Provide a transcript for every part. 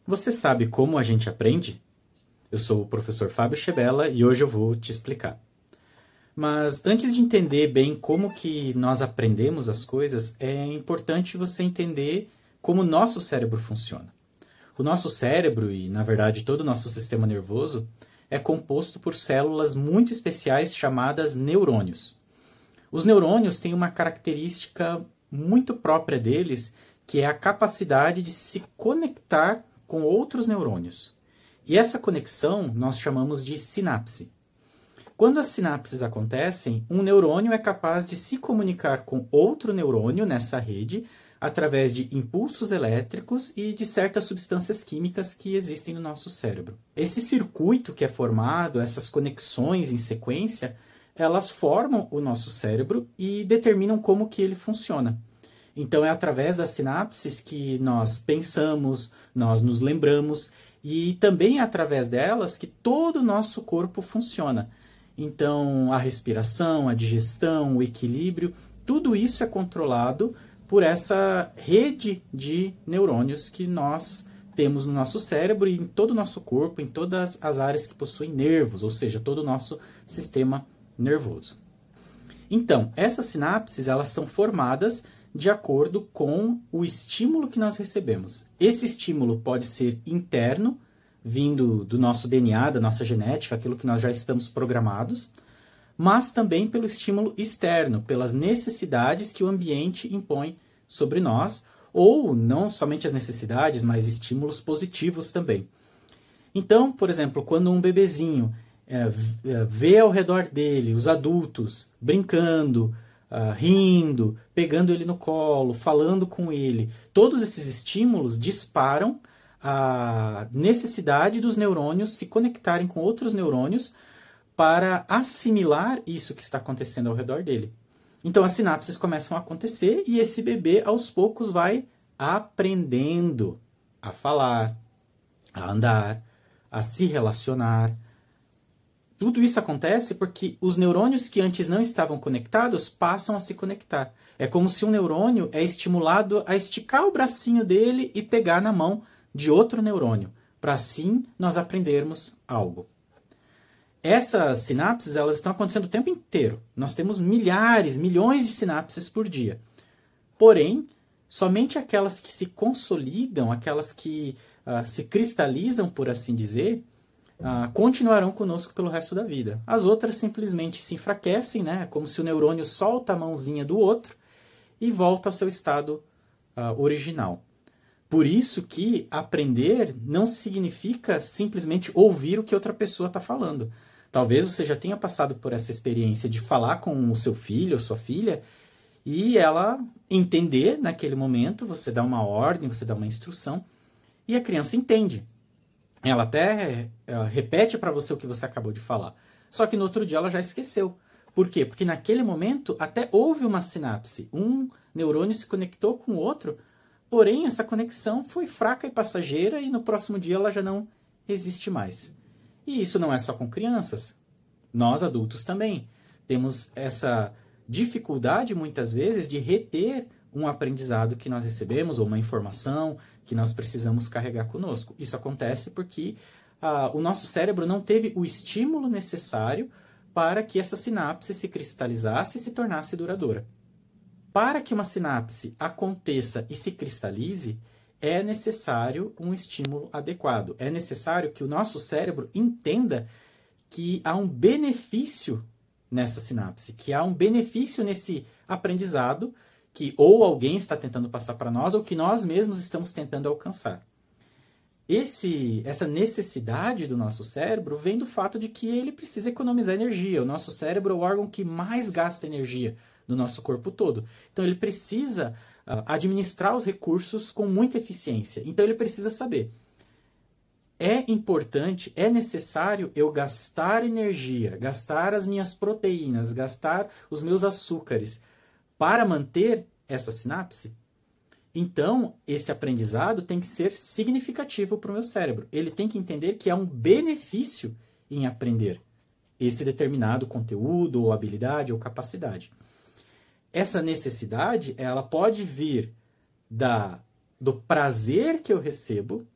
Você sabe como a gente aprende? Eu sou o professor Fábio Chebella e hoje eu vou te explicar. Mas antes de entender bem como que nós aprendemos as coisas, é importante você entender como o nosso cérebro funciona. O nosso cérebro e, na verdade, todo o nosso sistema nervoso é composto por células muito especiais chamadas neurônios. Os neurônios têm uma característica muito própria deles, que é a capacidade de se conectar com outros neurônios. E essa conexão nós chamamos de sinapse. Quando as sinapses acontecem, um neurônio é capaz de se comunicar com outro neurônio nessa rede através de impulsos elétricos e de certas substâncias químicas que existem no nosso cérebro. Esse circuito que é formado, essas conexões em sequência, elas formam o nosso cérebro e determinam como que ele funciona. Então é através das sinapses que nós pensamos, nós nos lembramos e também é através delas que todo o nosso corpo funciona. Então a respiração, a digestão, o equilíbrio, tudo isso é controlado por essa rede de neurônios que nós temos no nosso cérebro e em todo o nosso corpo, em todas as áreas que possuem nervos, ou seja, todo o nosso sistema nervoso. Então, essas sinapses elas são formadas de acordo com o estímulo que nós recebemos. Esse estímulo pode ser interno, vindo do nosso DNA, da nossa genética, aquilo que nós já estamos programados, mas também pelo estímulo externo, pelas necessidades que o ambiente impõe sobre nós, ou não somente as necessidades, mas estímulos positivos também. Então, por exemplo, quando um bebezinho vê ao redor dele os adultos brincando, rindo, pegando ele no colo, falando com ele, todos esses estímulos disparam a necessidade dos neurônios se conectarem com outros neurônios para assimilar isso que está acontecendo ao redor dele. Então as sinapses começam a acontecer e esse bebê aos poucos vai aprendendo a falar, a andar, a se relacionar. Tudo isso acontece porque os neurônios que antes não estavam conectados passam a se conectar. É como se um neurônio é estimulado a esticar o bracinho dele e pegar na mão de outro neurônio, para assim nós aprendermos algo. Essas sinapses elas estão acontecendo o tempo inteiro. Nós temos milhares, milhões de sinapses por dia. Porém, somente aquelas que se consolidam, aquelas que se cristalizam, por assim dizer, continuarão conosco pelo resto da vida. As outras simplesmente se enfraquecem, né? Como se o neurônio solta a mãozinha do outro e volta ao seu estado original. Por isso que aprender não significa simplesmente ouvir o que outra pessoa está falando. Talvez você já tenha passado por essa experiência de falar com o seu filho ou sua filha e ela entender naquele momento, você dá uma ordem, você dá uma instrução e a criança entende. Ela até repete para você o que você acabou de falar. Só que no outro dia ela já esqueceu. Por quê? Porque naquele momento até houve uma sinapse. Um neurônio se conectou com o outro, porém essa conexão foi fraca e passageira e no próximo dia ela já não existe mais. E isso não é só com crianças. Nós adultos também temos essa dificuldade muitas vezes de reter um aprendizado que nós recebemos ou uma informação que nós precisamos carregar conosco. Isso acontece porque o nosso cérebro não teve o estímulo necessário para que essa sinapse se cristalizasse e se tornasse duradoura. Para que uma sinapse aconteça e se cristalize, é necessário um estímulo adequado. É necessário que o nosso cérebro entenda que há um benefício nessa sinapse, que há um benefício nesse aprendizado que ou alguém está tentando passar para nós ou que nós mesmos estamos tentando alcançar. Essa necessidade do nosso cérebro vem do fato de que ele precisa economizar energia. O nosso cérebro é o órgão que mais gasta energia no nosso corpo todo. Então ele precisa administrar os recursos com muita eficiência. Então ele precisa saber: é importante, é necessário eu gastar energia, gastar as minhas proteínas, gastar os meus açúcares para manter essa sinapse? Então, esse aprendizado tem que ser significativo para o meu cérebro. Ele tem que entender que há um benefício em aprender esse determinado conteúdo, ou habilidade, ou capacidade. Essa necessidade, ela pode vir do prazer que eu recebo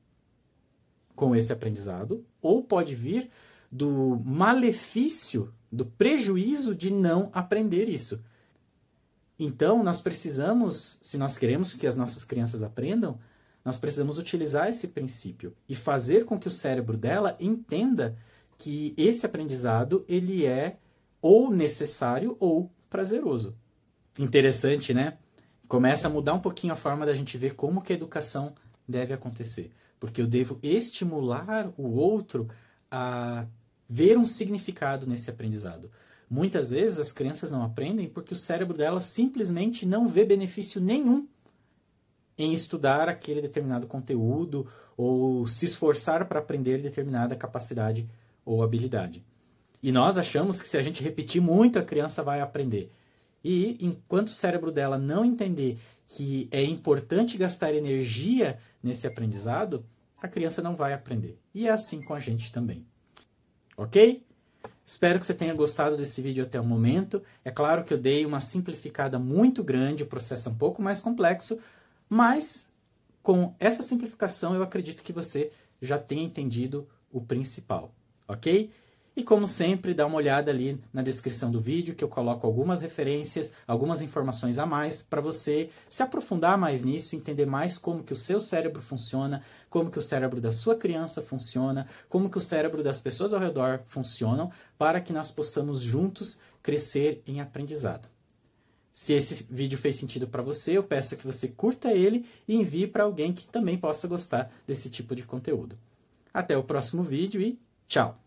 com esse aprendizado, ou pode vir do malefício, do prejuízo de não aprender isso. Então, nós precisamos, se nós queremos que as nossas crianças aprendam, nós precisamos utilizar esse princípio e fazer com que o cérebro dela entenda que esse aprendizado ele é ou necessário ou prazeroso. Interessante, né? Começa a mudar um pouquinho a forma da gente ver como que a educação deve acontecer. Porque eu devo estimular o outro a ver um significado nesse aprendizado. Muitas vezes as crianças não aprendem porque o cérebro delas simplesmente não vê benefício nenhum em estudar aquele determinado conteúdo ou se esforçar para aprender determinada capacidade ou habilidade. E nós achamos que se a gente repetir muito, a criança vai aprender. E enquanto o cérebro dela não entender que é importante gastar energia nesse aprendizado, a criança não vai aprender. E é assim com a gente também. Ok? Espero que você tenha gostado desse vídeo até o momento. É claro que eu dei uma simplificada muito grande, o processo é um pouco mais complexo, mas com essa simplificação eu acredito que você já tenha entendido o principal, ok? E como sempre, dá uma olhada ali na descrição do vídeo que eu coloco algumas referências, algumas informações a mais para você se aprofundar mais nisso, entender mais como que o seu cérebro funciona, como que o cérebro da sua criança funciona, como que o cérebro das pessoas ao redor funcionam, para que nós possamos juntos crescer em aprendizado. Se esse vídeo fez sentido para você, eu peço que você curta ele e envie para alguém que também possa gostar desse tipo de conteúdo. Até o próximo vídeo e tchau!